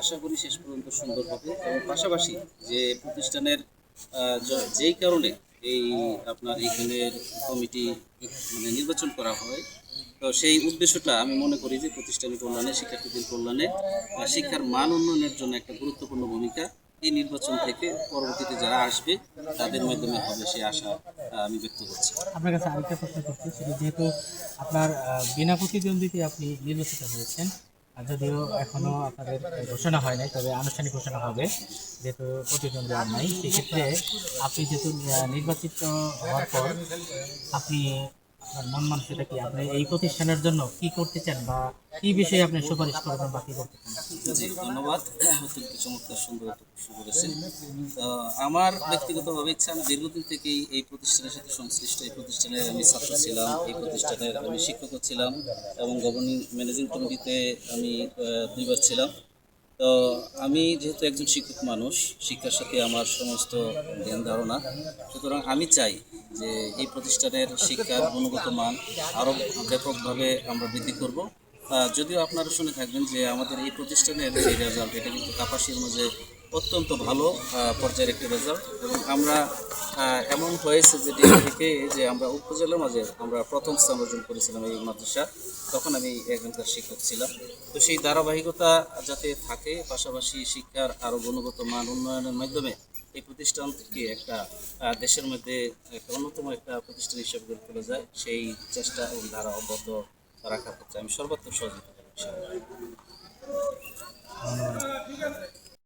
আশা করি শেষ পর্যন্ত সুন্দর হবে এবং পাশাপাশি যে প্রতিষ্ঠানের যেই কারণে এই আপনার এইখানের কমিটি নির্বাচন করা হয়, তো সেই উদ্দেশ্যটা আমি মনে করি যে প্রতিষ্ঠানের কল্যাণে, শিক্ষার্থীদের কল্যাণে, শিক্ষার মান উন্নয়নের জন্য একটা গুরুত্বপূর্ণ ভূমিকা এই নির্বাচন থেকে পরবর্তীতে যারা আসবে তাদের মাধ্যমে হবে, সে আশা আমি ব্যক্ত করছি। আপনার কাছে আরেকটা প্রশ্ন করছি, সেটা যেহেতু আপনার বিনা প্রতিদ্বন্দ্বিতায় আপনি নির্বাচিত হয়েছেন, আর যদিও এখনো আপনাদের ঘোষণা হয় নাই, তবে আনুষ্ঠানিক ঘোষণা হবে, যেহেতু প্রতিদ্বন্দ্বী আর নাই, সেক্ষেত্রে আপনি যেহেতু নির্বাচিত হওয়ার পর আপনি আপনার মন মানসিকতা কি, আপনি এই প্রতিষ্ঠানের জন্য কি করতে চান, বা কি বিষয়ে আপনি সুপারিশ করবেন বা কি করতে চান? জি, ধন্যবাদ। অত্যন্ত চমৎকার সুন্দর একটা প্রশ্ন করেছেন। তো আমার ব্যক্তিগতভাবে ইচ্ছা, আমি দীর্ঘদিন থেকেই এই প্রতিষ্ঠানের সাথে সংশ্লিষ্ট। এই প্রতিষ্ঠানের আমি ছাত্র ছিলাম, এই প্রতিষ্ঠানের আমি শিক্ষকও ছিলাম এবং গভর্নিং ম্যানেজিং কমিটিতে আমি 2 বার ছিলাম। তো আমি যেহেতু একজন শিক্ষক মানুষ, শিক্ষার সাথে আমার সমস্ত জ্ঞান ধারণা, সুতরাং আমি চাই যে এই প্রতিষ্ঠানের শিক্ষার গুণগত মান আরও ব্যাপকভাবে আমরা বৃদ্ধি করব। যদিও আপনারা শুনে থাকবেন যে আমাদের এই প্রতিষ্ঠানের যে রেজাল্ট, এটা কিন্তু কাপাসির মাঝে অত্যন্ত ভালো পর্যায়ের একটি রেজাল্ট, এবং আমরা এমন হয়েছে যে ডিগ্রি থেকে যে আমরা উপজেলার মাঝে আমরা প্রথম স্থান অর্জন করেছিলাম এই মাদ্রাসা। তখন আমি এখানকার শিক্ষক ছিলাম। তো সেই ধারাবাহিকতা যাতে থাকে, পাশাপাশি শিক্ষার আরও গুণগত মান উন্নয়নের মাধ্যমে এই প্রতিষ্ঠানকে একটা দেশের মধ্যে একটা অন্যতম একটা প্রতিষ্ঠান হিসেবে গড়ে তোলা যায়, সেই চেষ্টা এবং ধারা অব্যাহত রাখার ক্ষেত্রে আমি সর্বাত্মক সহযোগিতা করব, ইনশাআল্লাহ। ধন্যবাদ।